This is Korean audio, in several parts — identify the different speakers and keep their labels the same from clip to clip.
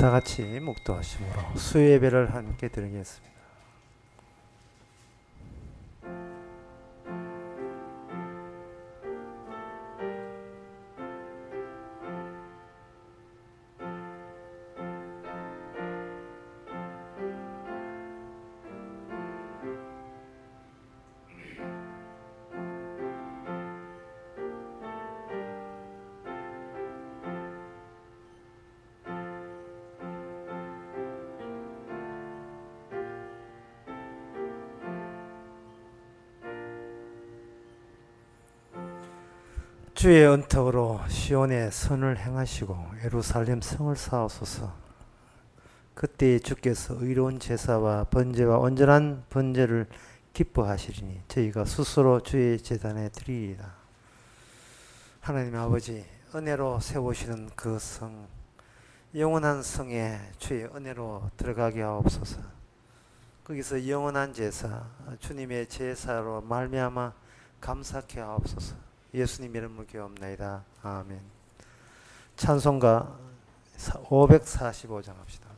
Speaker 1: 다 같이 묵도하심으로 수요예배를 함께 드리겠습니다. 주의 은택으로 시온에 선을 행하시고 예루살렘 성을 쌓으소서. 그때 주께서 의로운 제사와 번제와 온전한 번제를 기뻐하시리니 저희가 스스로 주의 제단에 드리리라. 하나님 아버지, 은혜로 세우시는 그 성, 영원한 성에 주의 은혜로 들어가게 하옵소서. 거기서 영원한 제사, 주님의 제사로 말미암아 감사케 하옵소서. 예수님 이름으로 기도합나이다. 아멘. 찬송가 545장 합시다.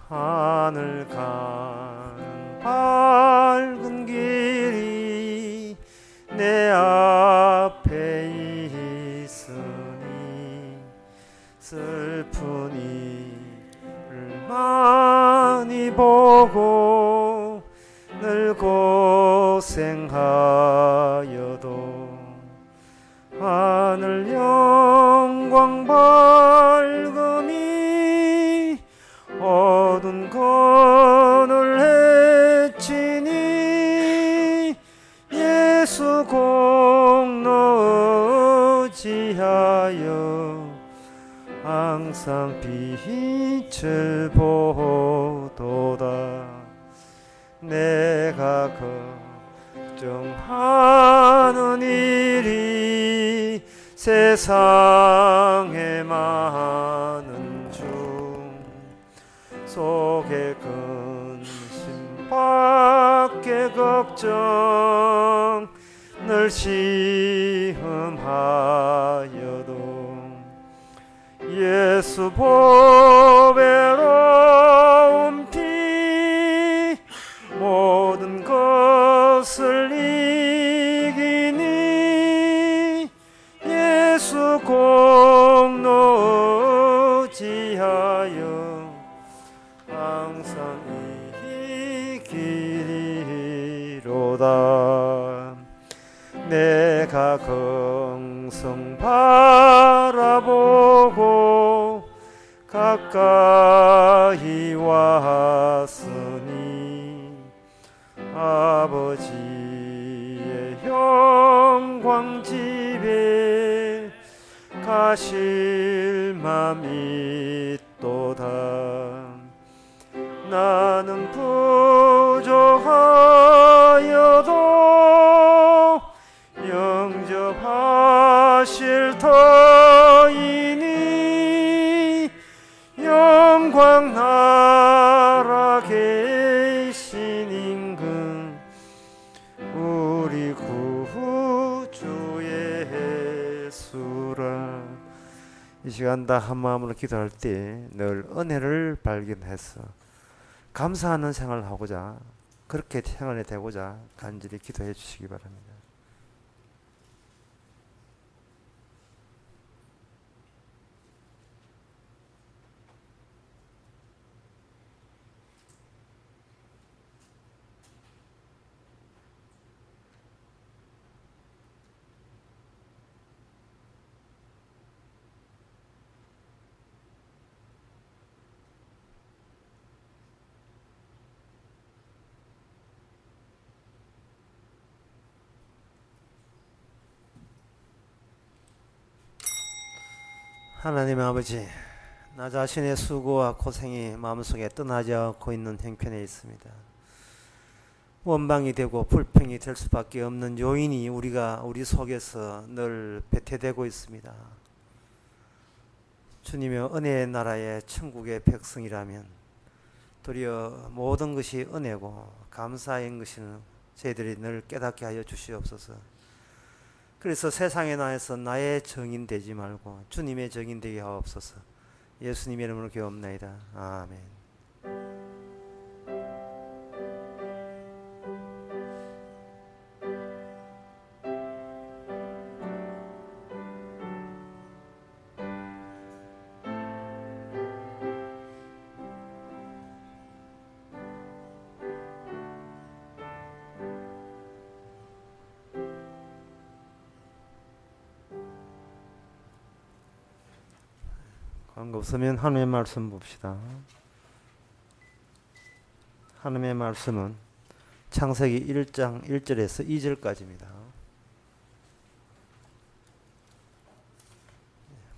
Speaker 1: 하늘 가는 밝은 길이 내 앞에 있으니 슬픈 이를 많이 보고 늘 고생하여도 하늘 영광 밝음이 어두운 건을 헤치니 예수 공로 의지하여 항상 빛을 보도다. 내가 걱정하는 일이 세상에 많은 중 속에 근심 밖에 걱정 늘 시험하여도 예수 보배로운 피 모든 것을 이기니 예수 공로 의지하여 항상 이기리로다. 내가 긍성 바라보고 가까이 왔으니 아버지의 영광 집에 가실 맘 있도다. 나는 부족하여도 영접하실 터이니 영광 나라 계신 임금 우리 구주 예수라. 이 시간 다 한마음으로 기도할 때 늘 은혜를 발견해서 감사하는 생활을 하고자, 그렇게 생활이 되고자 간절히 기도해 주시기 바랍니다. 하나님 아버지, 나 자신의 수고와 고생이 마음속에 떠나지 않고 있는 형편에 있습니다. 원망이 되고 불평이 될 수밖에 없는 요인이 우리 속에서 늘 배태되고 있습니다. 주님의 은혜의 나라의 천국의 백성이라면 도리어 모든 것이 은혜고 감사인 것을 저희들이 늘 깨닫게 하여 주시옵소서. 그래서 세상에 나에서 나의 정인 되지 말고 주님의 정인 되게 하옵소서. 예수님의 이름으로 기도합나이다. 아멘. 그런 거 없으면 하나님의 말씀 봅시다. 하나님의 말씀은 창세기 1장 1절에서 2절까지입니다.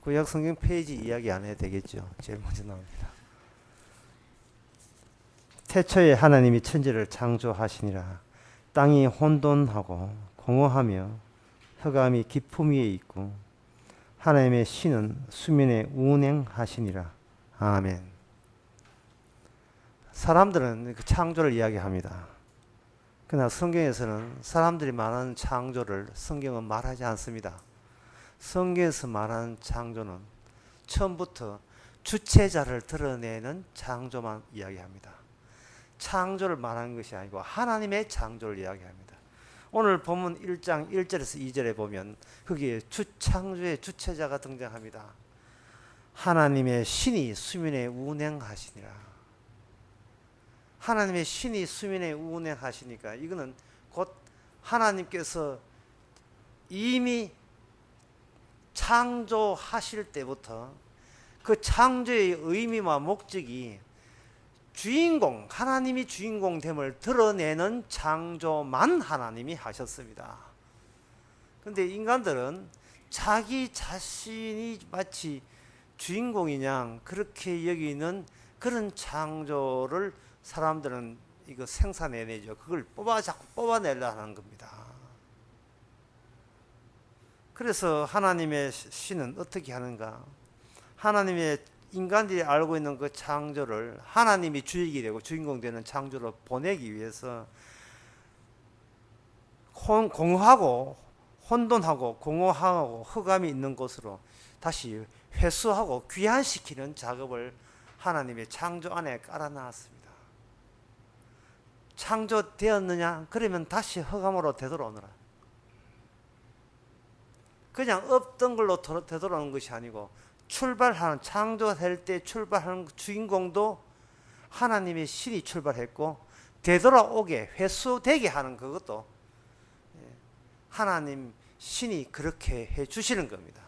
Speaker 1: 구약 성경 페이지 이야기 안 해도 되겠죠. 제일 먼저 나옵니다. 태초에 하나님이 천지를 창조하시니라. 땅이 혼돈하고 공허하며 흑암이 깊음 위에 있고 하나님의 신은 수면에 운행하시니라. 아멘. 사람들은 그 창조를 이야기합니다. 그러나 성경에서는 사람들이 말하는 창조를 성경은 말하지 않습니다. 성경에서 말하는 창조는 처음부터 주체자를 드러내는 창조만 이야기합니다. 창조를 말하는 것이 아니고 하나님의 창조를 이야기합니다. 오늘 본문 1장 1절에서 2절에 보면 거기에 창조의 주체자가 등장합니다. 하나님의 신이 수면에 운행하시니라. 하나님의 신이 수면에 운행하시니까 이거는 곧 하나님께서 이미 창조하실 때부터 그 창조의 의미와 목적이 하나님이 주인공됨을 드러내는 창조만 하나님이 하셨습니다. 그런데 인간들은 자기 자신이 마치 주인공이냐 그렇게 여기는 그런 창조를 사람들은 이거 생산해내죠. 그걸 자꾸 뽑아내려 하는 겁니다. 그래서 하나님의 신은 어떻게 하는가? 하나님의 인간들이 알고 있는 그 창조를 하나님이 주역이 되고 주인공 되는 창조로 보내기 위해서 공허하고 혼돈하고 공허하고 흑암이 있는 곳으로 다시 회수하고 귀환시키는 작업을 하나님의 창조 안에 깔아놨습니다. 창조되었느냐? 그러면 다시 흑암으로 되돌아오느라. 그냥 없던 걸로 되돌아오는 것이 아니고 창조될 때 출발하는 주인공도 하나님의 신이 출발했고 되돌아오게 회수되게 하는 그것도 하나님 신이 그렇게 해 주시는 겁니다.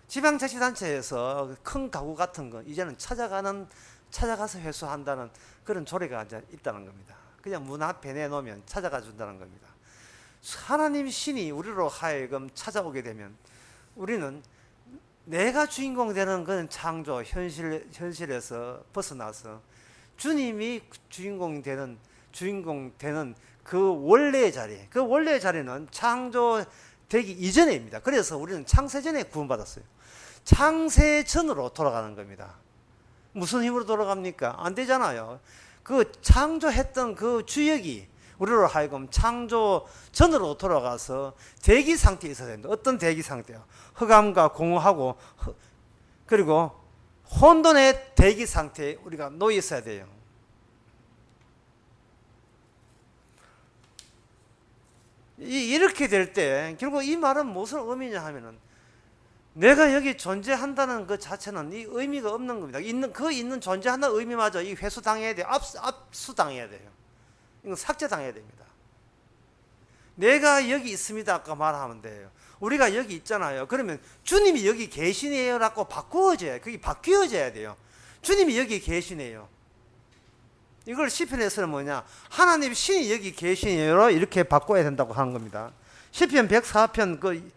Speaker 1: 지방자치단체에서 큰 가구 같은 거 이제는 찾아가서 회수한다는 그런 조례가 이제 있다는 겁니다. 그냥 문 앞에 내놓으면 찾아가 준다는 겁니다. 하나님 신이 우리로 하여금 찾아오게 되면 우리는 내가 주인공 되는 그런 창조 현실에서 벗어나서 주님이 주인공 되는 그 원래의 자리는 창조되기 이전에입니다. 그래서 우리는 창세전에 구원받았어요. 창세전으로 돌아가는 겁니다. 무슨 힘으로 돌아갑니까? 안 되잖아요. 그 창조했던 그 주역이 우리로 하여금 창조 전으로 돌아가서 대기 상태에 있어야 된다. 어떤 대기 상태요? 흑암과 공허하고 그리고 혼돈의 대기 상태에 우리가 놓여 있어야 돼요. 이렇게 될 때 결국 이 말은 무슨 의미냐 하면은 내가 여기 존재한다는 그 자체는 이 의미가 없는 겁니다. 있는 존재한다는 의미마저 이 회수당해야 돼요. 압수당해야 돼요. 이건 삭제당해야 됩니다. 내가 여기 있습니다. 아까 말하면 돼요. 우리가 여기 있잖아요. 그러면 주님이 여기 계시네요라고 바꾸어져야 그게 바뀌어져야 돼요. 주님이 여기 계시네요. 이걸 시편에서는 뭐냐? 하나님 신이 여기 계시네요로 이렇게 바꿔야 된다고 하는 겁니다. 시편 104편 그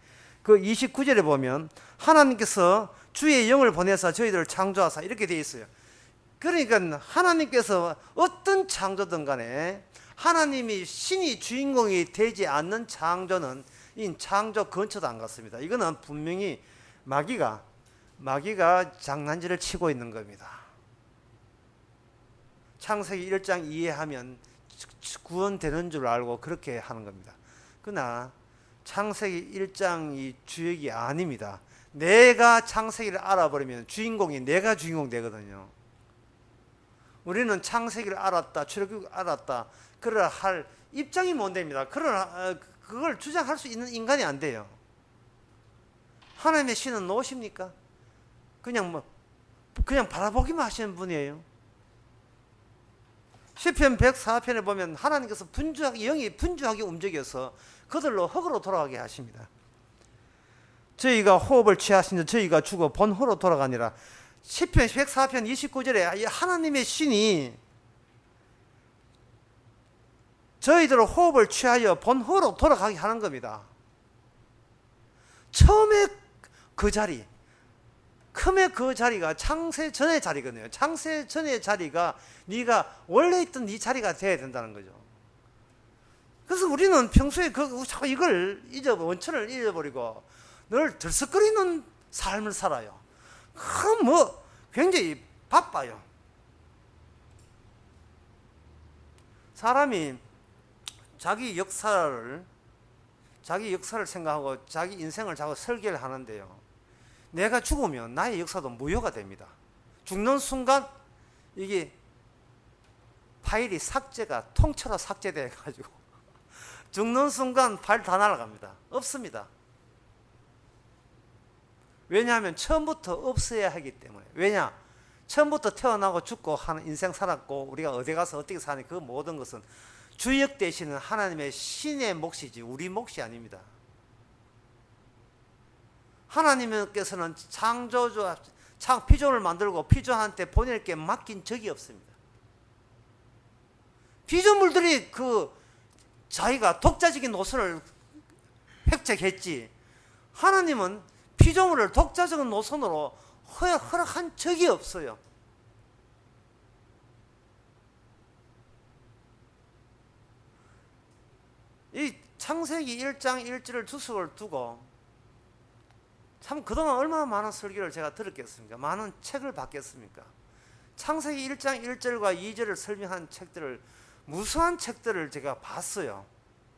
Speaker 1: 29절에 보면 하나님께서 주의 영을 보내사 저희들을 창조하사 이렇게 되어 있어요. 그러니까 하나님께서 어떤 창조든 간에 하나님이 신이 주인공이 되지 않는 창조는 이 창조 근처도 안 갔습니다. 이거는 분명히 마귀가 장난질을 치고 있는 겁니다. 창세기 1장 이해하면 구원되는 줄 알고 그렇게 하는 겁니다. 그러나 창세기 1장이 주역이 아닙니다. 내가 창세기를 알아버리면 주인공이 내가 주인공 되거든요. 우리는 창세기를 알았다, 출애굽을 알았다, 그러라 할 입장이 못 됩니다. 그걸 주장할 수 있는 인간이 안 돼요. 하나님의 신은 노십니까? 그냥 바라보기만 하시는 분이에요. 시편 104편에 보면 하나님께서 영이 분주하게 움직여서 그들로 흙으로 돌아가게 하십니다. 저희가 호흡을 취하신 즉 저희가 죽어 본호로 돌아가니라. 시편 104편 29절에 하나님의 신이 저희들을 호흡을 취하여 본호로 돌아가게 하는 겁니다. 처음에 그 자리가 창세 전의 자리거든요. 창세 전의 자리가 네가 원래 있던 네 자리가 돼야 된다는 거죠. 그래서 우리는 평소에 자꾸 이걸 원천을 잊어버리고 늘 들썩거리는 삶을 살아요. 그럼 굉장히 바빠요. 사람이 자기 역사를 생각하고 자기 인생을 자꾸 설계를 하는데요. 내가 죽으면 나의 역사도 무효가 됩니다. 죽는 순간 이게 파일이 통째로 삭제돼 가지고 죽는 순간 파일 다 날아갑니다. 없습니다. 왜냐하면 처음부터 없어야 하기 때문에. 왜냐? 처음부터 태어나고 죽고 하는 인생 살았고 우리가 어디 가서 어떻게 사니 그 모든 것은 주역 되시는 하나님의 신의 몫이지 우리 몫이 아닙니다. 하나님께서는 피조를 만들고 피조한테 보낼 게 맡긴 적이 없습니다. 피조물들이 자기가 독자적인 노선을 획책했지 하나님은 피조물을 독자적인 노선으로 허락한 적이 없어요. 이 창세기 1장 1절을 주석을 두고 참 그동안 얼마나 많은 설교를 제가 들었겠습니까? 많은 책을 봤겠습니까? 창세기 1장 1절과 2절을 설명한 책들을 무수한 책들을 제가 봤어요.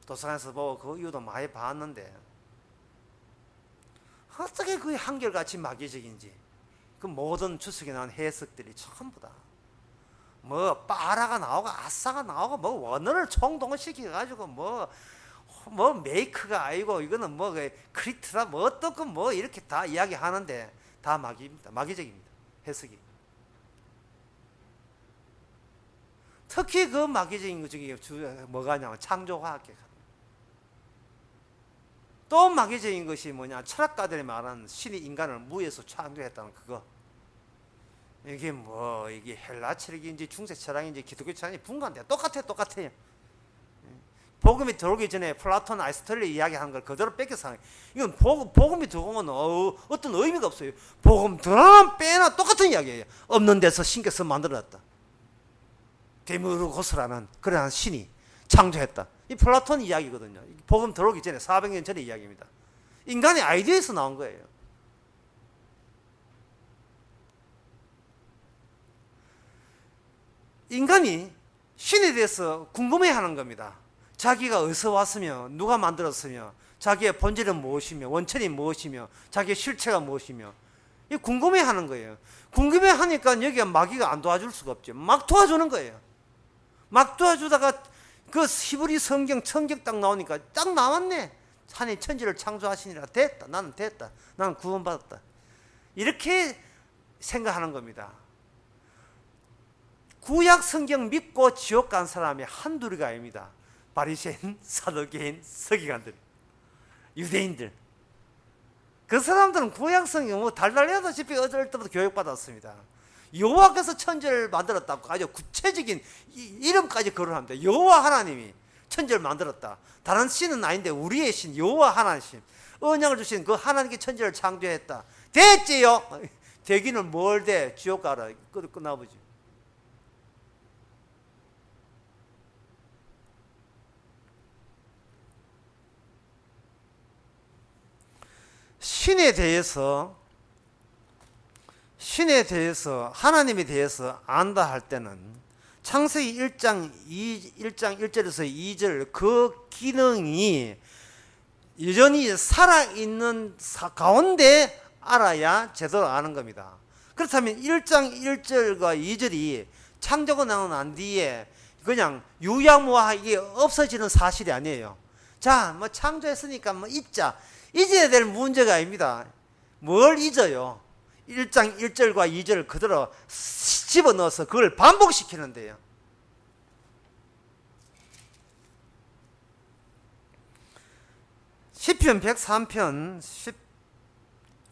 Speaker 1: 도서관에서 보고 그 이유도 많이 봤는데 어떻게 그게 한결같이 마귀적인지 그 모든 주석에 나온 해석들이 전부 다 빠라가 나오고 아싸가 나오고 원어를 총동원시켜가지고 메이크가 아니고 이거는 크리트라 어떻고 이렇게 다 이야기하는데 다 마귀입니다. 마귀적입니다. 해석이. 특히 그 마귀적인 것 중에 뭐가 있냐면 창조과학계. 또 마귀적인 것이 뭐냐? 철학가들이 말하는 신이 인간을 무에서 창조했다는 그거. 이게 이게 헬라 철학인지 중세 철학인지 기독교 철학인지 분간돼. 똑같아요. 복음이 들어오기 전에 플라톤, 아리스토텔이 이야기하는 걸 그대로 뺏겨서 하는 이건 복음이 들어오면 어떤 의미가 없어요. 복음 들어나 빼나 똑같은 이야기예요. 없는 데서 신께서 만들어놨다. 데미우르고스라는 그러한 신이 창조했다. 이 플라톤 이야기거든요. 복음 들어오기 전에 400년 전의 이야기입니다. 인간의 아이디어에서 나온 거예요. 인간이 신에 대해서 궁금해하는 겁니다. 자기가 어디서 왔으며 누가 만들었으며 자기의 본질은 무엇이며 원천이 무엇이며 자기의 실체가 무엇이며 이 궁금해하는 거예요. 궁금해하니까 여기가 마귀가 안 도와줄 수가 없죠. 막 도와주는 거예요. 막 도와주다가 그 히브리 성경 청격 딱 나오니까 딱 나왔네. 하나님 천지를 창조하시니라. 됐다. 나는 됐다. 나는 구원받았다. 이렇게 생각하는 겁니다. 구약 성경 믿고 지옥 간 사람이 한둘이가 아닙니다. 바리새인, 사두개인, 서기관들, 유대인들. 그 사람들은 구약 성경 달달하다시피 어릴 때부터 교육받았습니다. 여호와께서 천지를 만들었다고 아주 구체적인 이름까지 거론합니다. 여호와 하나님이 천지를 만들었다. 다른 신은 아닌데 우리의 신 여호와 하나님 언약을 주신 그 하나님께 천지를 창조했다. 됐지요? 되기는 뭘 돼? 지옥 가라. 끝나보지. 신에 대해서 하나님에 대해서 안다 할 때는 창세기 1장 1절에서 2절 그 기능이 여전히 살아있는 가운데 알아야 제대로 아는 겁니다. 그렇다면 1장 1절과 2절이 창조가 나온 뒤에 그냥 유야무하게 없어지는 사실이 아니에요. 자, 뭐 창조했으니까 뭐 잊어야 될 문제가 아닙니다. 뭘 잊어요? 1장 1절과 2절을 그대로 집어넣어서 그걸 반복시키는데요. 시편 103편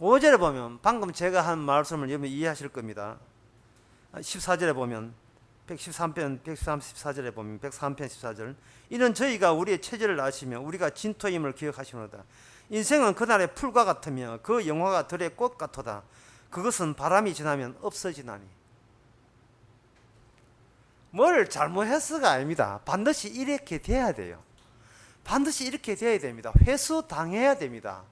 Speaker 1: 15절에 보면 방금 제가 한 말씀을 여러분 이해하실 겁니다. 14절에 보면 113편 114절에 보면 103편 14절 이는 저희가 우리의 체질을 아시며 우리가 진토임을 기억하시노다. 인생은 그날의 풀과 같으며 그 영화가 들의 꽃 같도다. 그것은 바람이 지나면 없어지나니. 뭘 잘못했어가 아닙니다. 반드시 이렇게 돼야 돼요. 반드시 이렇게 돼야 됩니다. 회수당해야 됩니다.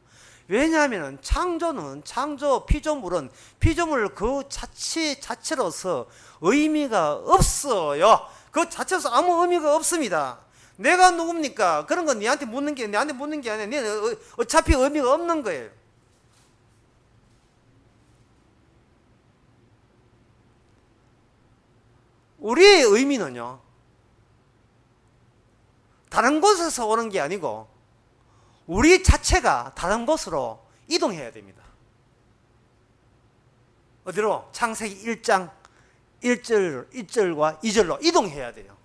Speaker 1: 왜냐하면 창조 피조물은 피조물 그 자체로서 의미가 없어요. 그 자체로서 아무 의미가 없습니다. 내가 누굽니까? 그런 건 내한테 묻는 게 아니라 너는 어차피 의미가 없는 거예요. 우리의 의미는요, 다른 곳에서 오는 게 아니고 우리 자체가 다른 곳으로 이동해야 됩니다. 어디로? 창세기 1장 1절과 2절로 이동해야 돼요.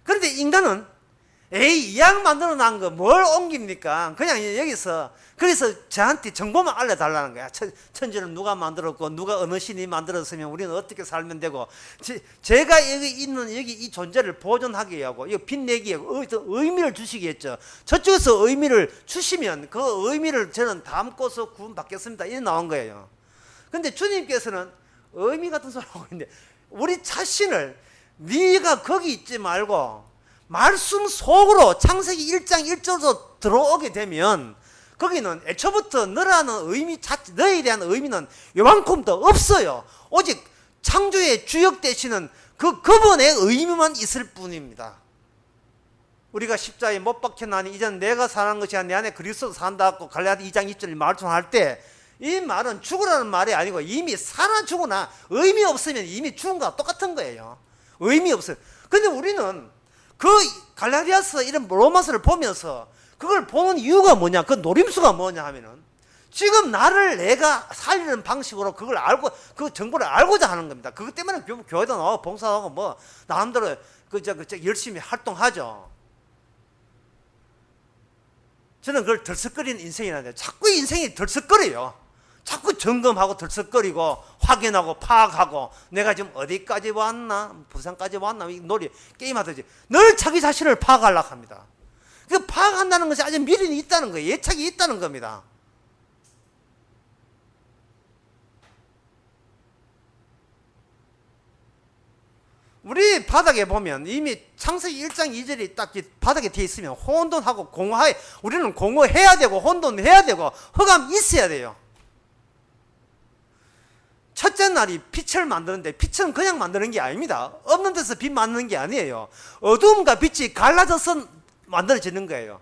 Speaker 1: 그런데 인간은 이왕 만들어 놓은 거 뭘 옮깁니까? 그냥 여기서 그래서 저한테 정보만 알려달라는 거야. 천지를 누가 만들었고 누가 어느 신이 만들었으면 우리는 어떻게 살면 되고 제가 여기 있는 여기 이 존재를 보존하게 하고 이거 빛내기 하고 의미를 주시겠죠. 저쪽에서 의미를 주시면 그 의미를 저는 담고서 구원받겠습니다. 이래 나온 거예요. 근데 주님께서는 의미 같은 소리 하고 있는데 우리 자신을 네가 거기 있지 말고 말씀 속으로 창세기 1장 1절로 들어오게 되면 거기는 애초부터 너라는 의미 자체, 너에 대한 의미는 요만큼도 없어요. 오직 창조의 주역 되시는 그분의 의미만 있을 뿐입니다. 우리가 십자가에 못 박혀나니 이제는 내가 사는 것이 아니라 내 안에 그리스도 산다고 갈라디아 2장 2절 말씀할 때 이 말은 죽으라는 말이 아니고 이미 살아 죽으나 의미 없으면 이미 죽은 거와 똑같은 거예요. 의미 없어요. 근데 우리는 그 갈라디아서 이런 로마서를 보면서 그걸 보는 이유가 뭐냐? 그 노림수가 뭐냐 하면은 지금 나를 내가 살리는 방식으로 그걸 알고 그 정보를 알고자 하는 겁니다. 그것 때문에 교회도 나오고 봉사하고 뭐 나름대로 열심히 활동하죠. 저는 그걸 들썩거리는 인생이라는데 자꾸 인생이 들썩거려요. 자꾸 점검하고 들썩거리고 확인하고 파악하고 내가 지금 어디까지 왔나 부산까지 왔나 이 놀이 게임하듯이 늘 자기 자신을 파악하려고 합니다. 그 파악한다는 것이 아주 미련이 있다는 거예요. 예착이 있다는 겁니다. 우리 바닥에 보면 이미 창세기 1장 2절이 딱 바닥에 되어 있으면 혼돈하고 공허해. 우리는 공허해야 되고 혼돈해야 되고 흑암 있어야 돼요. 첫째 날이 빛을 만드는데 빛은 그냥 만드는 게 아닙니다. 없는 데서 빛 만드는 게 아니에요. 어두움과 빛이 갈라져서 만들어지는 거예요.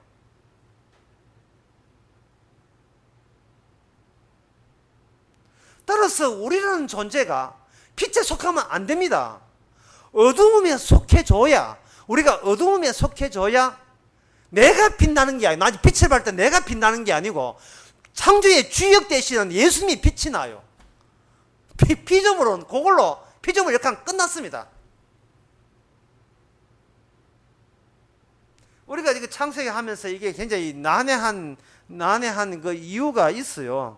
Speaker 1: 따라서 우리라는 존재가 빛에 속하면 안 됩니다. 어두움에 속해줘야 우리가 어두움에 속해줘야 내가 빛나는 게 아니고 빛을 발할 때 내가 빛나는 게 아니고 창조의 주역 되시는 예수님이 빛이 나요. 피조물은 그걸로 피조물 역할은 끝났습니다. 우리가 이거 창세기 하면서 이게 굉장히 난해한 그 이유가 있어요.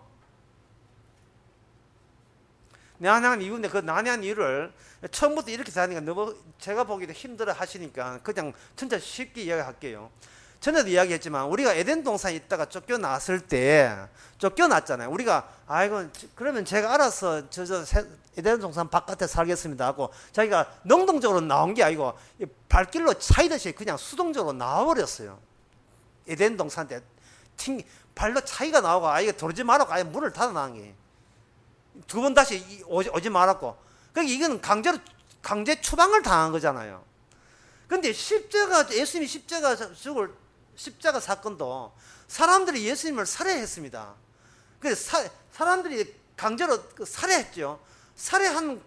Speaker 1: 난해한 이유인데 그 난해한 이유를 처음부터 이렇게 하니까 너무 제가 보기도 힘들어 하시니까 그냥 진짜 쉽게 이야기할게요. 전에도 이야기했지만 우리가 에덴 동산에 있다가 쫓겨났을 때 쫓겨났잖아요. 우리가 아이고 그러면 제가 알아서 에덴 동산 바깥에 살겠습니다 하고 자기가 능동적으로 나온 게 아니고 발길로 차이듯이 그냥 수동적으로 나와버렸어요. 에덴 동산 때 발로 차이가 나오고 아예 들어오지 말라고 아예 문을 닫아놓은 게 두 번 다시 오지 말았고 그러니까 이건 강제로 강제 추방을 당한 거잖아요. 근데 예수님이 십자가 사건도 사람들이 예수님을 살해했습니다. 그래서 사람들이 강제로 살해했죠. 살해한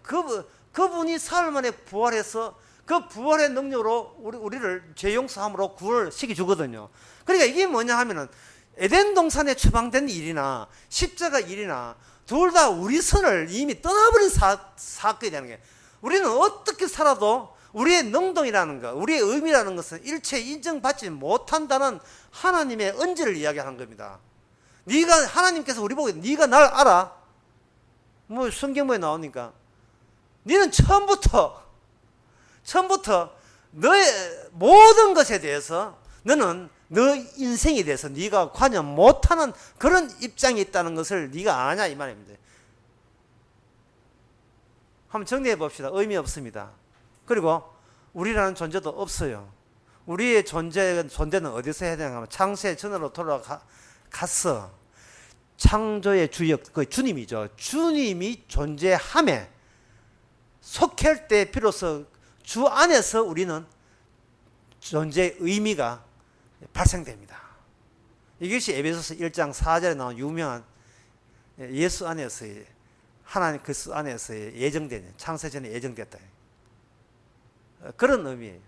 Speaker 1: 그분이 사흘 만에 부활해서 그 부활의 능력으로 우리를 죄 용서함으로 구원을 시켜주거든요. 그러니까 이게 뭐냐 하면은 에덴 동산에 추방된 일이나 십자가 일이나 둘 다 우리 선을 이미 떠나버린 사건이 되는 거예요. 우리는 어떻게 살아도 우리의 능동이라는 것, 우리의 의미라는 것은 일체 인정받지 못한다는 하나님의恩지를 이야기하는 겁니다. 하나님께서 우리 보고 네가 날 알아? 뭐 성경에 나오니까 너는 처음부터 너의 모든 것에 대해서 너는 너 인생에 대해서 네가 관여 못하는 그런 입장이 있다는 것을 네가 아냐 이 말입니다. 한번 정리해 봅시다. 의미 없습니다. 그리고 우리라는 존재도 없어요. 우리의 존재는 어디서 해야 되는가 하면 창세 전으로 돌아갔어. 창조의 주역, 그 주님이죠. 주님이 존재함에 속할 때 비로소 주 안에서 우리는 존재의 의미가 발생됩니다. 이것이 에베소서 1장 4절에 나온 유명한 예수 안에서의 하나님 그리스도 안에서의 예정된 창세전에 예정됐다. 그런 의미예요.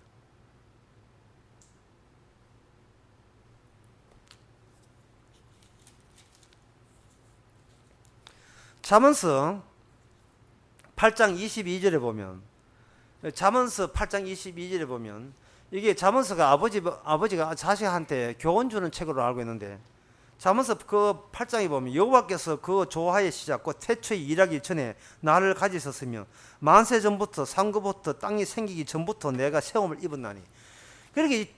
Speaker 1: 잠언서 8장 22절에 보면 이게 잠언서가 아버지가 자식한테 교훈 주는 책으로 알고 있는데 잠언서 그 8장에 보면 여호와께서 그 조화의 시작 곧 태초에 일하기 전에 나를 가지셨으며 만세 전부터 상고부터 땅이 생기기 전부터 내가 세움을 입었나니. 그러니까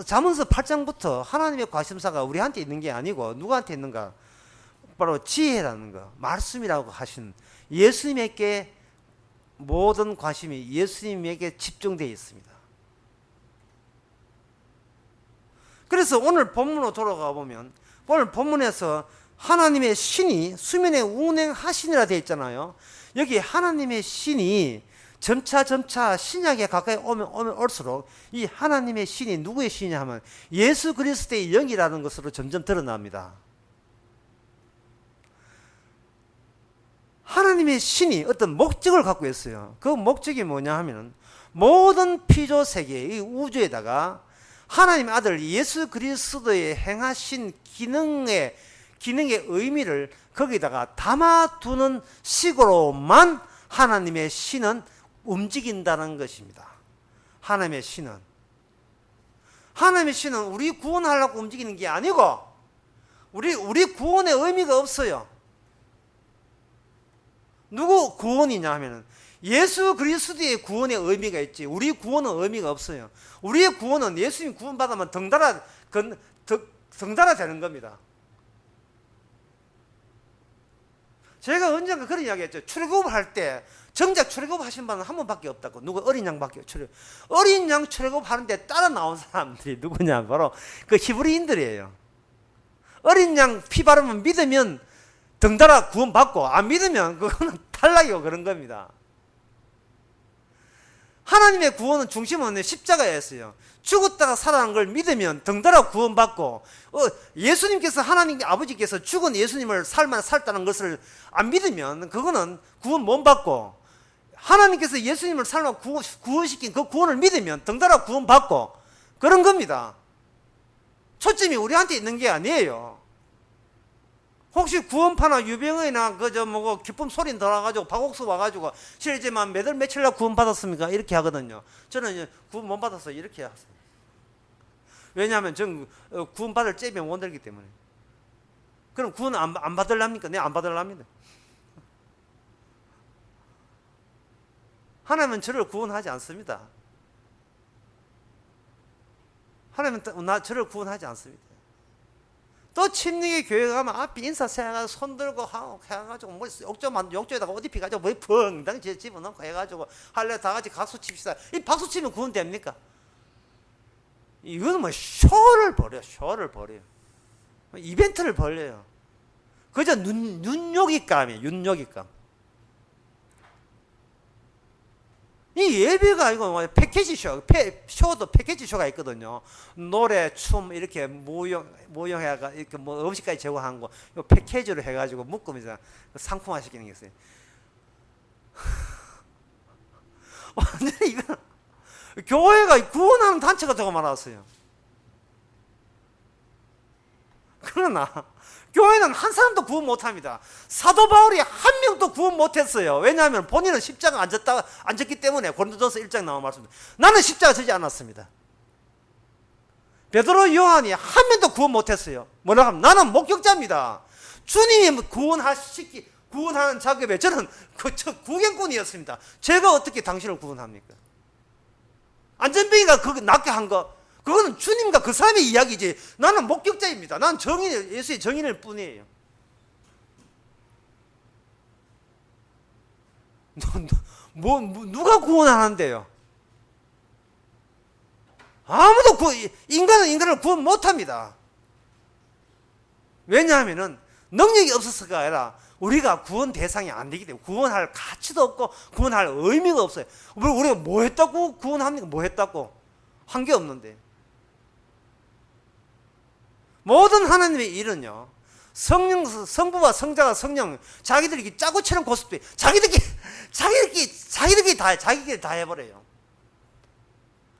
Speaker 1: 잠언서 8장부터 하나님의 관심사가 우리한테 있는 게 아니고 누구한테 있는가? 바로 지혜라는 거, 말씀이라고 하신 예수님에게 모든 관심이 예수님에게 집중되어 있습니다. 그래서 오늘 본문으로 돌아가 보면 오늘 본문에서 하나님의 신이 수면에 운행하시니라 되어 있잖아요. 여기 하나님의 신이 점차 신약에 가까이 오면 올수록 이 하나님의 신이 누구의 신이냐 하면 예수 그리스도의 영이라는 것으로 점점 드러납니다. 하나님의 신이 어떤 목적을 갖고 있어요. 그 목적이 뭐냐 하면 모든 피조세계, 이 우주에다가 하나님의 아들 예수 그리스도의 행하신 기능의 의미를 거기다가 담아두는 식으로만 하나님의 신은 움직인다는 것입니다. 하나님의 신은 우리 구원하려고 움직이는 게 아니고 우리 구원의 의미가 없어요. 누구 구원이냐 하면은 예수 그리스도의 구원의 의미가 있지 우리 구원은 의미가 없어요. 우리의 구원은 예수님 구원받으면 덩달아 되는 겁니다. 제가 언젠가 그런 이야기 했죠. 출애굽을 할 때 정작 출애굽 하신 분은 한 분밖에 없다고. 누구? 어린 양밖에. 어린 양 출애굽 하는데 따라 나온 사람들이 누구냐? 바로 그 히브리인들이에요. 어린 양 피 바르면 믿으면 덩달아 구원받고 안 믿으면 그거는 탈락이고 그런 겁니다. 하나님의 구원은 중심은 십자가였어요. 죽었다가 살아난 걸 믿으면 덩달아 구원받고 예수님께서 하나님 아버지께서 죽은 예수님을 살다는 것을 안 믿으면 그거는 구원 못 받고 하나님께서 예수님을 살아 구원시킨 그 구원을 믿으면 덩달아 구원받고 그런 겁니다. 초점이 우리한테 있는 게 아니에요. 혹시 구원파나 유병이나 기쁨 소리 들어가지고 박옥수 와가지고 실제만 며칠 날 구원 받았습니까? 이렇게 하거든요. 저는 구원 못 받았어요. 이렇게 하세요. 왜냐하면 전 구원 받을 잽이 못 들기 때문에. 그럼 구원 안 받으랍니까? 네, 안 받으랍니다. 하나님은 저를 구원하지 않습니다. 하나님은 저를 구원하지 않습니다. 또 침례의 교회 가면 앞에 인사세가 손 들고 해가지고 뭐 욕조에다가 옷 입혀가지고 뭐 펑당 집어넣고 해가지고 할래 다 같이 박수 칩시다. 이 박수 치면 구원 됩니까? 이거는 뭐 쇼를 벌여요. 이벤트를 벌려요. 그저 눈요깃감이에요. 눈요깃감. 이 예배가 이거 패키지 쇼도 패키지 쇼가 있거든요. 노래, 춤 이렇게 모형해가 이렇게 뭐 음식까지 제공한 거, 이 패키지로 해가지고 묶으면서 상품화 시키는 게 있어요. 완전히 이거 교회가 구원하는 단체가 되고 말았어요. 그러나 교회는 한 사람도 구원 못합니다. 사도 바울이 한 명도 구원 못했어요. 왜냐하면 본인은 십자가 앉았기 때문에. 고린도전서 1장 나온 말씀, 나는 십자가 지지 않았습니다. 베드로, 요한이 한 명도 구원 못했어요. 뭐라 하면 나는 목격자입니다. 주님이 구원하는 작업에 저는 구경꾼이었습니다. 제가 어떻게 당신을 구원합니까? 안전뱅이가 그거 낫게 한 거, 그거는 주님과 그 사람의 이야기지. 나는 목격자입니다. 난 예수의 정인일 뿐이에요. 누가 구원하는데요? 아무도 인간은 인간을 구원 못합니다. 왜냐하면은 능력이 없어서가 아니라 우리가 구원 대상이 안 되기 때문에. 구원할 가치도 없고 구원할 의미가 없어요. 우리가 뭐 했다고 구원합니까? 뭐 했다고? 한 게 없는데. 모든 하나님의 일은요, 성부와 성자와 성령, 자기들이 짜고 치는 고스톱, 자기들끼리 다 해버려요.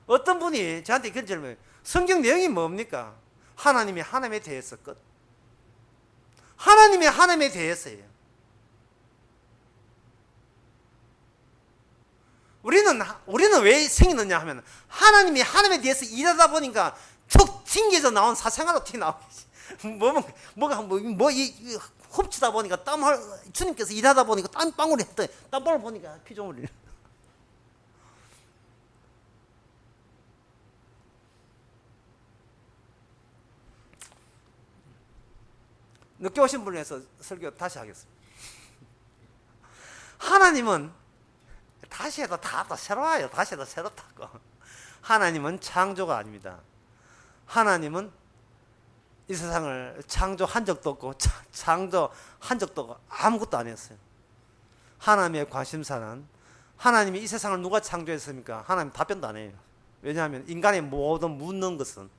Speaker 1: 어떤 분이 저한테 그런 질문을, 성경 내용이 뭡니까? 하나님이 하나님에 대해서 끝. 하나님이 하나님에 대해서예요. 우리는 왜 생기느냐 하면, 하나님이 하나님에 대해서 일하다 보니까 툭 튕겨서 나온 사생활로 튀어나오겠지. 흡치다 보니까 주님께서 일하다 보니까 땀방울이 했더니, 땀방울 보니까 피조물이. 늦게 오신 분을 위해서 설교 다시 하겠습니다. 하나님은 다시 해도 다 새로워요. 다시 해도 새롭다고. 하나님은 창조가 아닙니다. 하나님은 이 세상을 창조한 적도 없고 창조한 적도 없고 아무것도 안 했어요. 하나님의 관심사는, 하나님이 이 세상을 누가 창조했습니까? 하나님 답변도 안 해요. 왜냐하면 인간의 모든 묻는 것은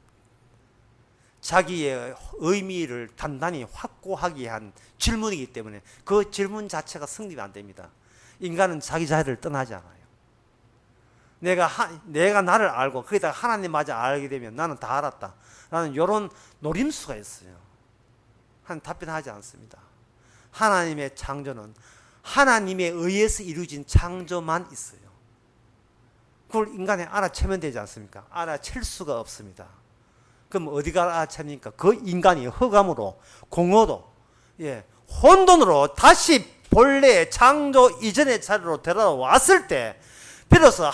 Speaker 1: 자기의 의미를 단단히 확고하게 위한 질문이기 때문에 그 질문 자체가 성립이 안 됩니다. 인간은 자기 자리를 떠나지 않아요. 내가 나를 알고 거기다가 하나님마저 알게 되면 나는 다 알았다 라는 이런 노림수가 있어요. 하나님 답변하지 않습니다. 하나님의 창조는 하나님에 의해서 이루어진 창조만 있어요. 그걸 인간이 알아채면 되지 않습니까? 알아챌 수가 없습니다. 그럼 어디가 알아챕니까? 그 인간이 흑암으로, 공허도, 혼돈으로 다시 본래 창조 이전의 자리로 데려왔을 때 비로소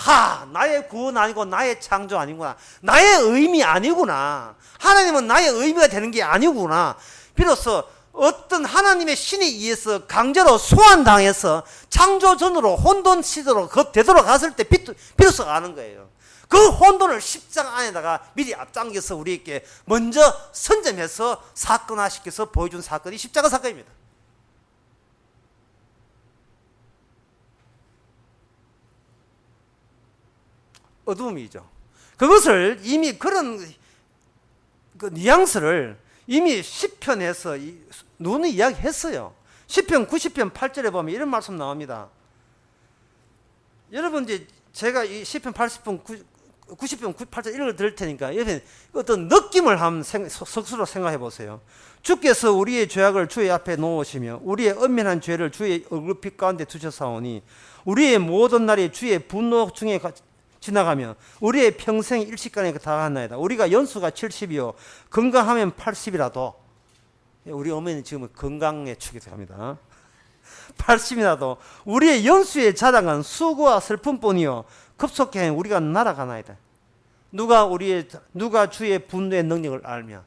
Speaker 1: 나의 구원 아니고 나의 창조 아니구나, 나의 의미 아니구나, 하나님은 나의 의미가 되는 게 아니구나, 비로소 어떤 하나님의 신에 의해서 강제로 소환당해서 창조 전으로 혼돈 시대로 되돌아갔을 때 비로소 아는 거예요. 그 혼돈을 십자가 안에다가 미리 앞당겨서 우리에게 먼저 선점해서 사건화시켜서 보여준 사건이 십자가 사건입니다. 어두움이죠. 그것을 이미 그런 그 뉘앙스를 이미 시편에서 누누이 이야기했어요. 시편 90편 8절에 보면 이런 말씀 나옵니다. 여러분 이제 제가 이 시편 90편 8절 읽어 드릴 테니까 여러분 어떤 느낌을 한번 스스로 생각해 보세요. 주께서 우리의 죄악을 주의 앞에 놓으시며 우리의 은밀한 죄를 주의 얼굴빛 가운데 두셨사오니 우리의 모든 날이 주의 분노 중에 지나가며 우리의 평생 일시간에 다하나이다. 우리가 연수가 70이요 건강하면 80이라도, 우리 어머니는 지금 건강에 축이 합니다. 80이라도 우리의 연수의 자랑은 수고와 슬픔뿐이요 급속해 우리가 날아가나이다. 누가 주의 분노의 능력을 알며.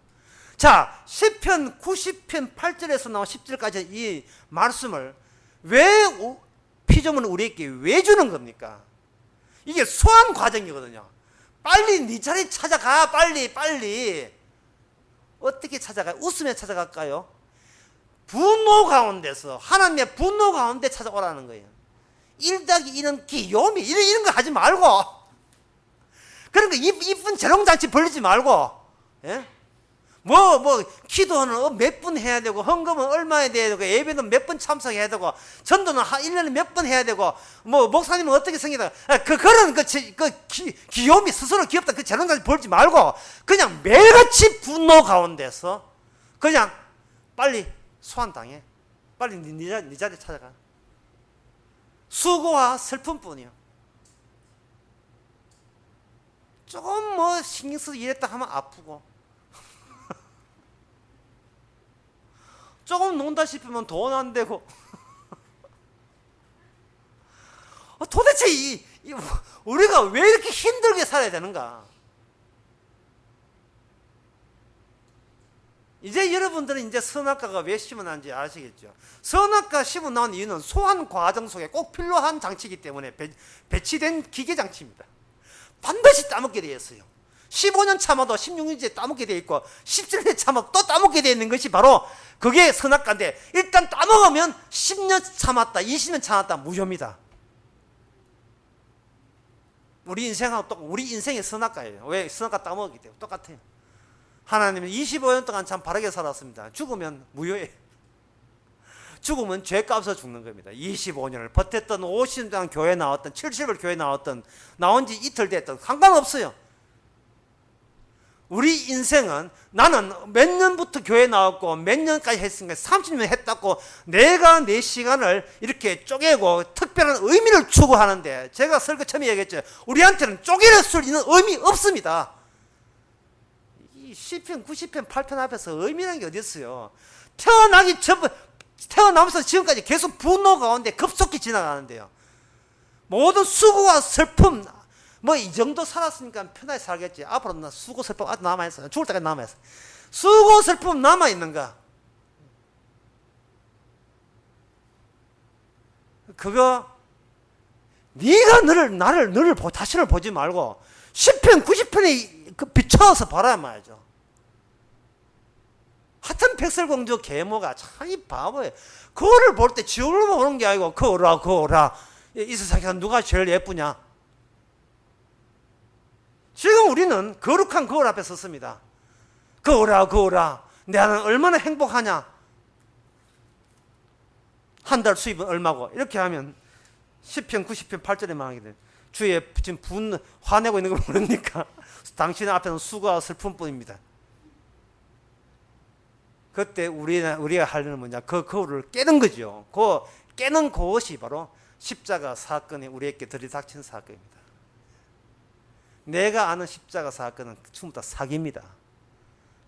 Speaker 1: 자, 시편 90편 8절에서 나온 10절까지 이 말씀을 피조물은 우리에게 왜 주는 겁니까? 이게 소환 과정이거든요. 빨리 네 자리 찾아가. 빨리. 어떻게 찾아가요? 웃으며 찾아갈까요? 분노 가운데서, 하나님의 분노 가운데 찾아오라는 거예요. 1+1은 귀요미 이런 거 하지 말고, 그런 거 이쁜 재롱잔치 벌리지 말고, 예? 기도는 몇 분 해야 되고, 헌금은 얼마 해야 되고, 예배는 몇 번 참석해야 되고, 전도는 1년에 몇 번 해야 되고, 목사님은 어떻게 생기다. 그런 귀요미, 스스로 귀엽다. 그 재롱잔치 벌지 말고, 그냥 매일같이 분노 가운데서, 그냥 빨리 소환당해. 빨리 네 자리 찾아가. 수고와 슬픔뿐이요. 조금 신경 써서 이랬다 하면 아프고, 조금 논다 싶으면 돈 안 되고, 도대체 우리가 왜 이렇게 힘들게 살아야 되는가? 이제 여러분들은 이제 선악과가 왜 심어난지 아시겠죠? 선악과 심어 나온 이유는 소환 과정 속에 꼭 필요한 장치이기 때문에 배치된 기계 장치입니다. 반드시 따먹게 되어 있어요. 15년 참아도 16년째 따먹게 되어 있고, 17년 참아도 또 따먹게 되어 있는 것이 바로 그게 선악과인데, 일단 따먹으면 10년 참았다, 20년 참았다, 무효입니다. 우리 인생의 선악과예요. 왜? 선악과 따먹었기 때문에. 똑같아요. 하나님은 25년 동안 참 바르게 살았습니다. 죽으면 무효예요. 죽으면 죄값을 죽는 겁니다. 25년을 버텼던, 50년 동안 교회 나왔던, 70을 교회 나왔던, 나온 지 이틀 됐던, 상관없어요. 우리 인생은, 나는 몇 년부터 교회 나왔고 몇 년까지 했으니까 30년 했다고 내가 내 시간을 이렇게 쪼개고 특별한 의미를 추구하는데, 제가 설교 처음에 얘기했죠. 우리한테는 쪼개낼 수 있는 의미 없습니다. 이 시편 90편 8편 앞에서 의미라는 게 어디 있어요? 태어나면서 지금까지 계속 분노 가운데 급속히 지나가는데요. 모든 수고와 슬픔, 이 정도 살았으니까 편하게 살겠지. 앞으로는 수고 슬픔 아직 남아있어요. 죽을 때까지 남아있어요. 수고 슬픔 남아있는가? 그거 네가 너를 자신을 보지 말고 10편 90편에 비춰서 봐라 말이죠. 하여튼 백설공주 계모가 참 이 바보예요. 그거를 볼 때 지옥을 보는 게 아니고 그거라 이 세상에서 누가 제일 예쁘냐. 지금 우리는 거룩한 거울 앞에 섰습니다. 거울아 나는 얼마나 행복하냐. 한 달 수입은 얼마고. 이렇게 하면 10편 90편 8절에 말하게 돼. 주의 지금 화내고 있는 걸 모르니까 당신 앞에는 수고와 슬픔뿐입니다. 그때 우리가 할 일은 뭐냐? 그 거울을 깨는 거죠. 그 깨는 그것이 바로 십자가 사건이 우리에게 들이닥친 사건입니다. 내가 아는 십자가 사건은 전부 다 사기입니다.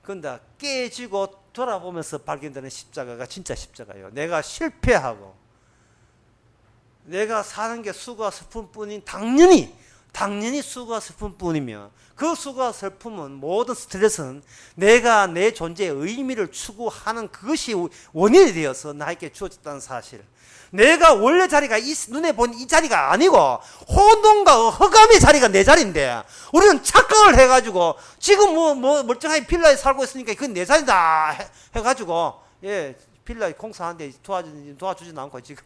Speaker 1: 그런데 깨지고 돌아보면서 발견되는 십자가가 진짜 십자가예요. 내가 실패하고 내가 사는 게 수고와 슬픔뿐인, 당연히 수고와 슬픔뿐이며, 그 수고와 슬픔은, 모든 스트레스는 내가 내 존재의 의미를 추구하는 그것이 원인이 되어서 나에게 주어졌다는 사실. 내가 원래 자리가 눈에 보는 이 자리가 아니고 혼돈과 허감의 자리가 내 자리인데, 우리는 착각을 해가지고 지금 멀쩡하게 빌라에 살고 있으니까 그건 내 자리다 해가지고, 빌라에 공사하는데 도와주지는 않고 지금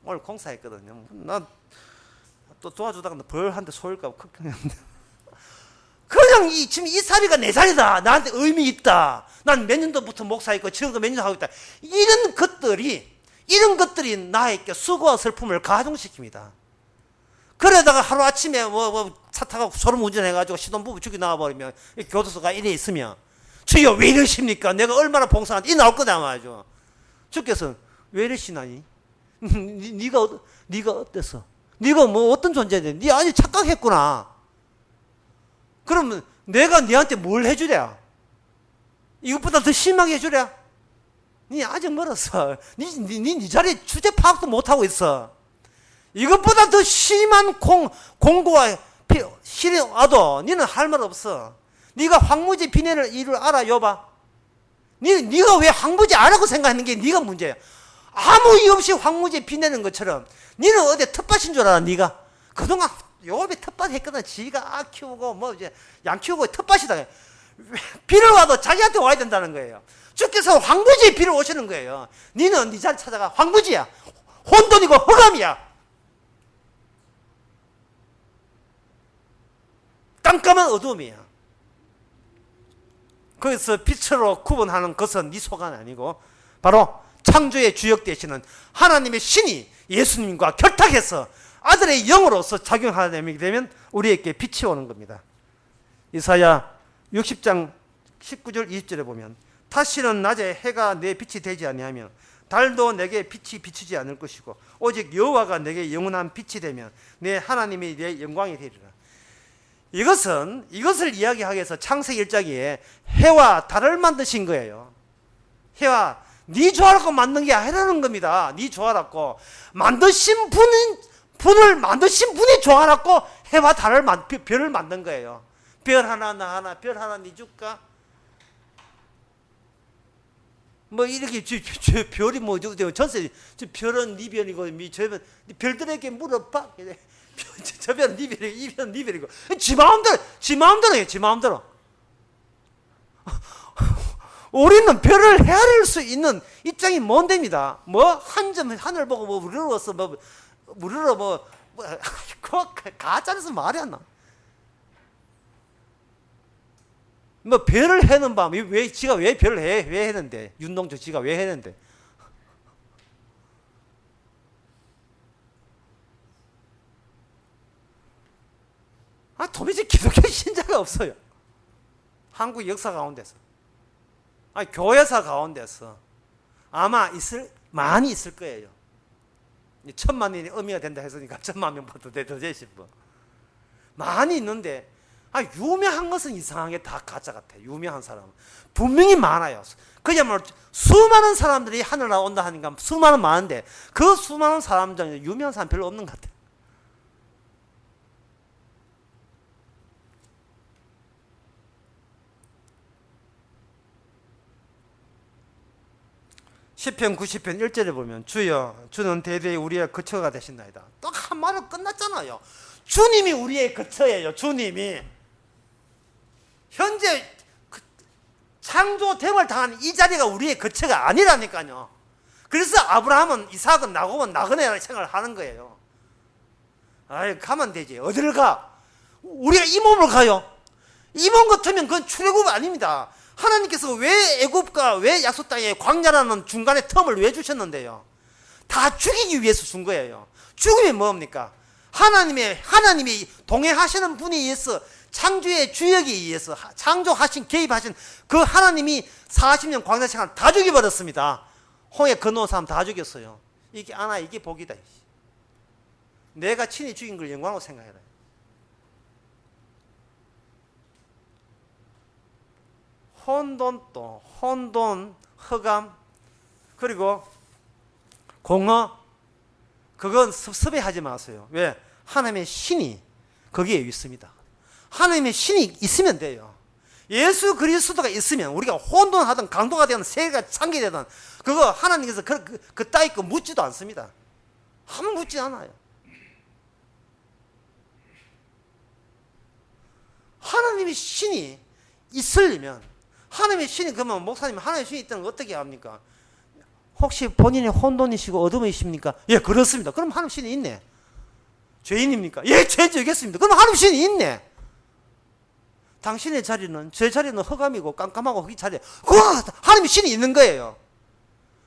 Speaker 1: 오늘 공사했거든요. 나 또 도와주다가 벌 한 대 쏘일까 걱정했는데, 그냥 지금 이 자리가 내 자리다, 나한테 의미 있다, 난 몇 년도부터 목사했고 지금도 몇 년 하고 있다, 이런 것들이 나에게 수고와 슬픔을 가중시킵니다. 그러다가 하루아침에 차 타고 소름 운전해가지고 신혼부부 죽이 나와버리면, 교도소가 이래 있으면 주여 왜 이러십니까? 내가 얼마나 봉사한데 이 나올 거다 말이죠. 주께서 왜 이러시나니? 네가 어땠어? 네가 어떤 존재냐? 네 아직 착각했구나. 그러면 내가 네한테 뭘 해주랴? 이것보다 더 심하게 해주랴? 네 아직 멀었어. 네 자리에 주제 파악도 못하고 있어. 이것보다 더 심한 공고와 실이 와도 너는 할 말 없어. 네가 황무지 비내를 이를 알아, 여봐. 네가 왜 황무지 알라고 생각하는 게 네가 문제야. 아무 이유 없이 황무지 비내는 것처럼 너는 어디 텃밭인 줄 알아. 네가 그동안 요업에 텃밭 했거든. 지가 키우고 이제 양 키우고 텃밭이다. 비를 와도 자기한테 와야 된다는 거예요. 주께서 황무지에 비를 오시는 거예요. 너는 네 자리 찾아가. 황무지야. 혼돈이고 흑암이야. 깜깜한 어두움이야. 거기서 빛으로 구분하는 것은 네 속은 아니고 바로 창조의 주역 되시는 하나님의 신이 예수님과 결탁해서 아들의 영으로서 작용하게 되면 우리에게 빛이 오는 겁니다. 이사야 60장 19절 20절에 보면 다시는 낮에 해가 내 빛이 되지 아니하며 달도 내게 빛이 비추지 않을 것이고 오직 여호와가 내게 영원한 빛이 되면 내 하나님이 내 영광이 되리라. 이것을 이야기하기 위해서 창세기 1장에 해와 달을 만드신 거예요. 해와 네 좋아라고 만든 게 아니라는 겁니다. 네 좋아라고 만드신 분이 좋아라고 해와 달을 별을 만든 거예요. 별 하나 나 하나 별 하나 네 줄까? 뭐 이렇게 별이 뭐죠? 전세 별은 네 별이고 별들에게 물어봐. 저 별은 네 별이고 이 별은 네 별이고 지 마음대로 해요. 지 마음대로. 우리는 별을 헤아릴 수 있는 입장이 뭔데입니다. 뭐 한 점 하늘 보고 뭐 우러러서 그거 가짜라서 말이 안 나. 뭐 별을 해는 밤 왜 지가 왜 별을 왜 했는데 윤동주 지가 왜 했는데 도대체 기독교 신자가 없어요. 한국 역사 가운데서 교회사 가운데서 아마 많이 있을 거예요. 1000만이 의미가 된다 했으니까 1000만 명부터 더 되실 분 많이 있는데 유명한 것은 이상하게 다 가짜 같아. 유명한 사람은 분명히 많아요. 그야말로 수많은 사람들이 하늘 나온다 하니까 수많은 많은데 그 수많은 사람 중에 유명한 사람 별로 없는 것 같아. 시편 90편 1절에 보면 주여 주는 대대에 우리의 거처가 되신다이다. 딱 한 말은 끝났잖아요. 주님이 우리의 거처예요. 주님이 현재 창조됨을 당한 이 자리가 우리의 거처가 아니라니까요. 그래서 아브라함은 이삭은 나고는 나그네 생활을 하는 거예요. 가면 되지. 어디를 가? 우리가 이 몸을 가요. 이 몸 같으면 그건 출애굽이 아닙니다. 하나님께서 왜 애굽과 왜 약속 땅에 광야라는 중간에 텀을 왜 주셨는데요? 다 죽이기 위해서 준 거예요. 죽음이 뭡니까? 하나님이 동행하시는 분에 의해서 창조의 주역에 의해서 창조하신 개입하신 그 하나님이 40년 광야 생활 다 죽여버렸습니다. 홍해 건너온 사람 다 죽였어요. 이게 복이다. 내가 친히 죽인 걸 영광으로 생각해라. 혼돈, 흑암, 그리고 공허, 그건 섭섭해하지 마세요. 왜? 하나님의 신이 거기에 있습니다. 하나님의 신이 있으면 돼요. 예수 그리스도가 있으면 우리가 혼돈하든 강도가 되든 세계가 창기되든 그거 하나님께서 그 따위 거 묻지도 않습니다. 한번 묻지 않아요. 하나님의 신이 있으려면 하나님의 신이 그러면 목사님 하나님의 신이 있다는 걸 어떻게 합니까? 혹시 본인이 혼돈이시고 어둠이십니까? 예, 그렇습니다. 그럼 하나님 신이 있네. 죄인입니까? 예, 죄지겠습니다. 그럼 하나님 신이 있네. 당신의 자리는 제 자리는 흑암이고 깜깜하고 그 자리에 하나님의 신이 있는 거예요.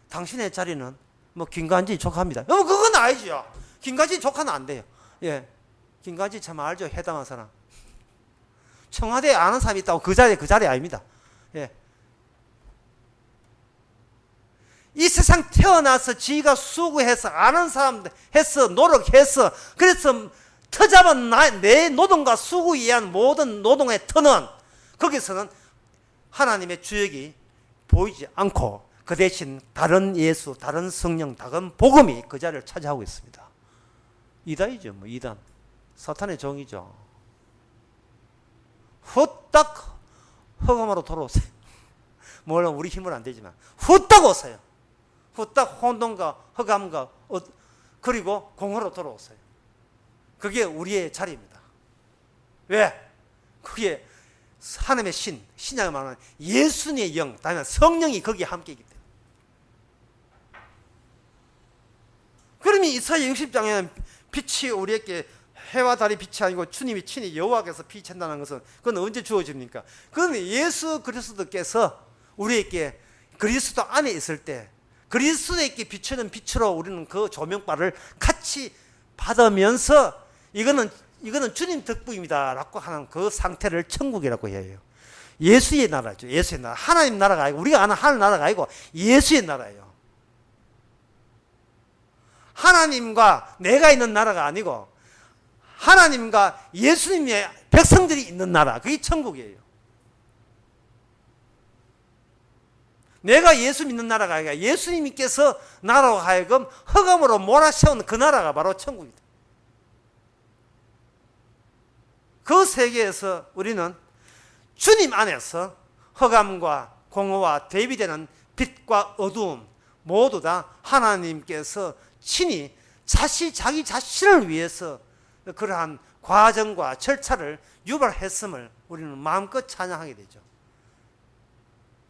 Speaker 1: 당신의 자리는 뭐 김관지 족합니다. 그건 아니죠. 김관지 족하는 안 돼요. 예, 김관지 참 알죠. 해당한 사람. 청와대에 아는 사람이 있다고 그 자리 아닙니다. 예. 이 세상 태어나서 지가 수고해서 아는 사람 해서 노력해서 그래서 터잡은 내 노동과 수고에 의한 모든 노동의 터는 거기서는 하나님의 주역이 보이지 않고 그 대신 다른 예수, 다른 성령, 다른 복음이 그 자리를 차지하고 있습니다. 이단이죠. 뭐 이단. 사탄의 종이죠. 후딱 흑암으로 돌아오세요. 물론 우리 힘은 안 되지만 후딱 오세요. 후딱 혼돈과 흑암과 그리고 공허로 돌아오세요. 그게 우리의 자리입니다. 왜? 그게 하나님의 신약을 말하는 예수님의 영, 다음에 성령이 거기에 함께 있기 때문에. 이사야 60장에는 빛이 우리에게 해와 달이 빛이 아니고 주님이 친히 여호와께서 비친다는 것은 그건 언제 주어집니까? 그건 예수 그리스도께서 우리에게 그리스도 안에 있을 때 그리스도에게 비추는 빛으로 우리는 그 조명바를 같이 받으면서 이거는 주님 덕분입니다라고 하는 그 상태를 천국이라고 해요. 예수의 나라죠. 예수의 나라. 하나님 나라가 아니고 우리가 아는 하늘 나라가 아니고 예수의 나라예요. 하나님과 내가 있는 나라가 아니고 하나님과 예수님의 백성들이 있는 나라, 그게 천국이에요. 내가 예수 믿는 나라가 아니라 예수님께서 나라로 하여금 흑암으로 몰아세운 그 나라가 바로 천국입니다. 그 세계에서 우리는 주님 안에서 흑암과 공허와 대비되는 빛과 어두움 모두 다 하나님께서 친히 자기 자신을 위해서 그러한 과정과 절차를 유발했음을 우리는 마음껏 찬양하게 되죠.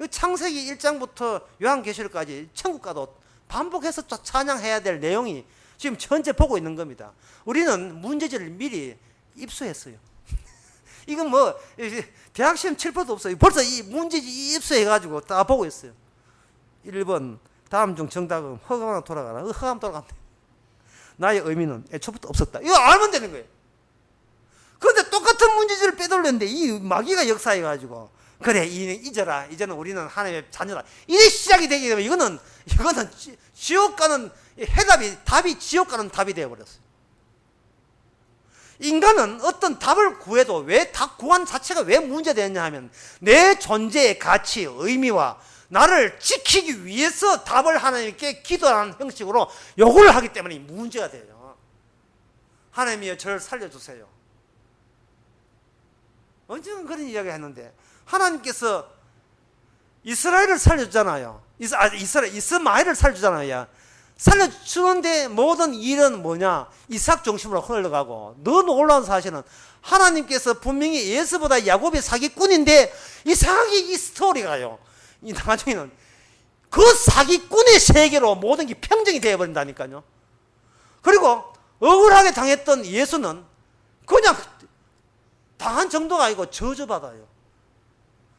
Speaker 1: 창세기 1장부터 요한계시록까지 천국과도 반복해서 또 찬양해야 될 내용이 지금 현재 보고 있는 겁니다. 우리는 문제지를 미리 입수했어요. 이건 뭐 대학 시험 칠퍼도 없어요. 벌써 이 문제지 입수해가지고 다 보고 있어요. 1번 다음 중 정답은 흑암으로 돌아가라. 흑암 돌아간다. 나의 의미는 애초부터 없었다. 이거 알면 되는 거예요. 그런데 똑같은 문제지를 빼돌렸는데 이 마귀가 역사해가지고 그래 잊어라. 이제는 우리는 하나님의 자녀다. 이래 시작이 되게 되면 이거는 지옥 가는 답이 지옥 가는 답이 되어버렸어요. 인간은 어떤 답을 구해도 왜 답 구한 자체가 왜 문제되었냐 하면 내 존재의 가치, 의미와 나를 지키기 위해서 답을 하나님께 기도하는 형식으로 요구를 하기 때문에 문제가 돼요. 하나님이여 저를 살려주세요. 언젠가 그런 이야기 했는데 하나님께서 이스라엘을 살려주잖아요. 이스마엘을 살려주잖아요. 살려주는데 모든 일은 뭐냐? 이삭 중심으로 흘러가고 더 놀라운 사실은 하나님께서 분명히 예수보다 야곱이 사기꾼인데 이상하게 이 스토리가요. 이 나중에는 그 사기꾼의 세계로 모든 게 평정이 되어버린다니까요. 그리고 억울하게 당했던 예수는 그냥 당한 정도가 아니고 저주받아요.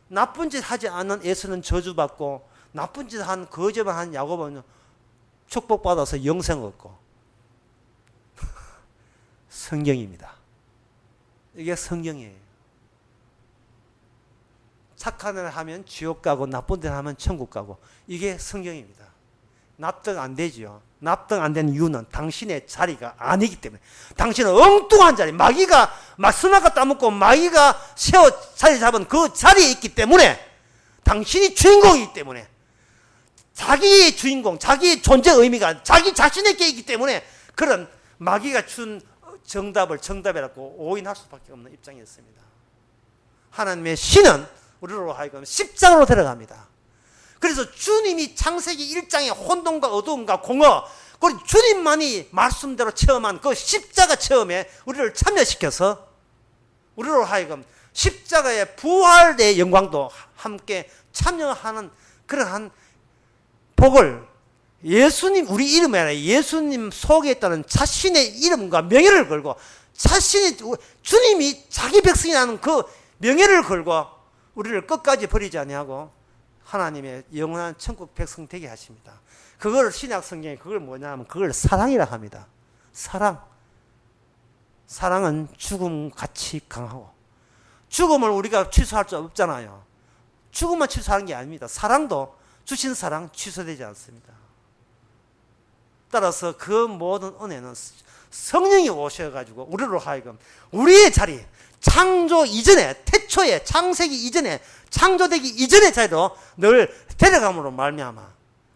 Speaker 1: 나쁜 짓 하지 않은 예수는 저주받고 나쁜 짓 한 거짓말 한 야곱은 축복받아서 영생 얻고 성경입니다. 이게 성경이에요. 착한 일 하면 지옥 가고 나쁜 일 하면 천국 가고 이게 성경입니다. 납득 안 되죠. 납득 안 되는 이유는 당신의 자리가 아니기 때문에 당신은 엉뚱한 자리 마귀가 스나가 따먹고 마귀가 세워 자리 잡은 그 자리에 있기 때문에 당신이 주인공이기 때문에 자기의 주인공 자기의 존재 의미가 자기 자신에게 있기 때문에 그런 마귀가 준 정답이라고 오인할 수밖에 없는 입장이었습니다. 하나님의 신은 우리로 하여금 십자가로 데려갑니다. 그래서 주님이 창세기 1장의 혼돈과 어두움과 공허 그리고 주님만이 말씀대로 체험한 그 십자가 체험에 우리를 참여시켜서 우리로 하여금 십자가의 부활의 영광도 함께 참여하는 그러한 복을 예수님 우리 이름이 아니라 예수님 속에 있다는 자신의 이름과 명예를 걸고 주님이 자기 백성이라는 그 명예를 걸고 우리를 끝까지 버리지 아니하고 하나님의 영원한 천국 백성 되게 하십니다. 그걸 신약 성경에 그걸 뭐냐 하면 그걸 사랑이라 합니다. 사랑은 죽음같이 강하고 죽음을 우리가 취소할 수 없잖아요. 죽음만 취소하는 게 아닙니다. 사랑도 주신 사랑 취소되지 않습니다. 따라서 그 모든 은혜는 성령이 오셔가지고 우리로 하여금 우리의 자리 창조 이전에 태초에 창세기 이전에 창조되기 이전의 자리로 늘 데려감으로 말미암아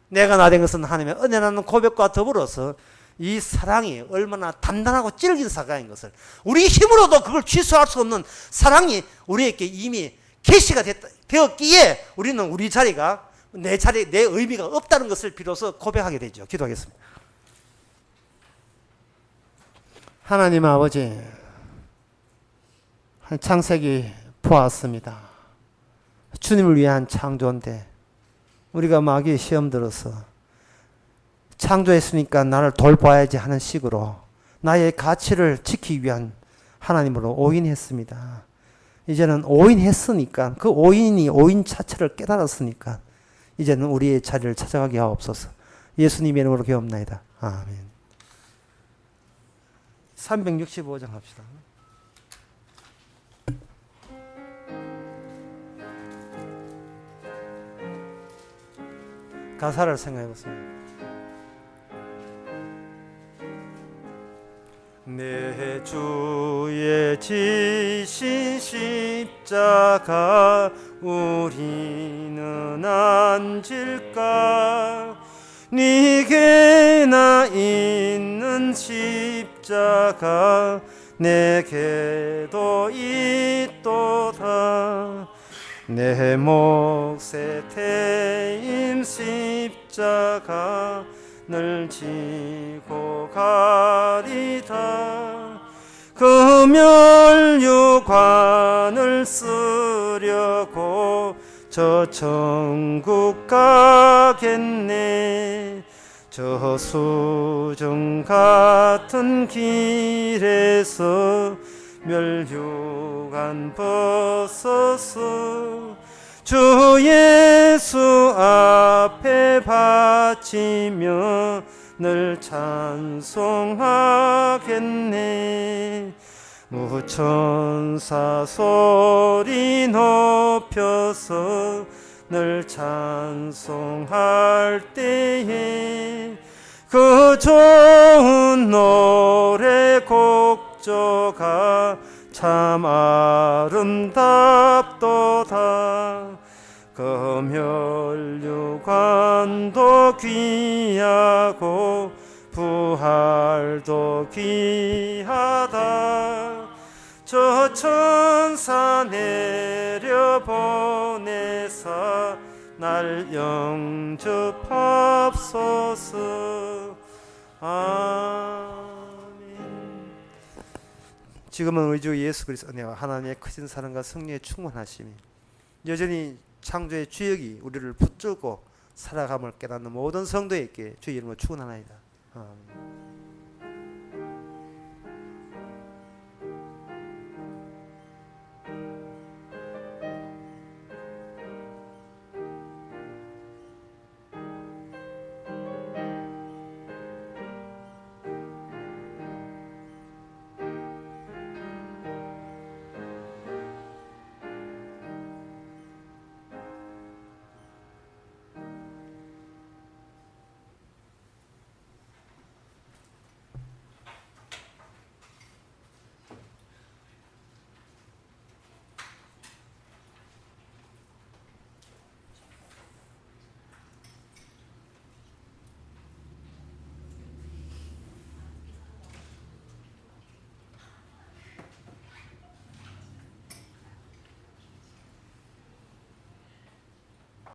Speaker 1: 내가 나 된 것은 하나님의 은혜라는 고백과 더불어서 이 사랑이 얼마나 단단하고 찔긴 사랑인 것을 우리 힘으로도 그걸 취소할 수 없는 사랑이 우리에게 이미 계시가 되었기에 우리는 우리 자리가 내 의미가 없다는 것을 비로소 고백하게 되죠. 기도하겠습니다. 하나님 아버지 창세기 보았습니다. 주님을 위한 창조인데 우리가 마귀의 시험 들어서 창조했으니까 나를 돌봐야지 하는 식으로 나의 가치를 지키기 위한 하나님으로 오인했습니다. 이제는 오인했으니까 그 오인이 오인 자체를 깨달았으니까 이제는 우리의 자리를 찾아가게 하옵소서. 예수님의 이름으로 기도합나이다. 아멘. 365장 합시다. 가사를 생각해 보세요. 내 주의 지신 십자가 우리는 안 질까? 네게나 있는 십자가 내게도 있도다. 내 몫의 태임 십자가 늘 지고 가리다. 금혈유관을 쓰려고 저 천국 가겠네. 저 수정 같은 길에서 멸류관 벗어서 주 예수 앞에 바치며 늘 찬송하겠네. 무천사 소리 높여서 늘 찬송할 때에 그 좋은 노래 곡조가 참 아름답도다. 금혈유관도 귀하고 부활도 귀하다. 저 천사 내려보내사 날 영접합소서. 아멘. 지금은 우리 주 예수 그리스도 은혜와 하나님의 크신 사랑과 성령의 충만하심이 여전히 창조의 주역이 우리를 붙들고 살아감을 깨닫는 모든 성도에게 주의 이름으로 축원하나이다. 아멘.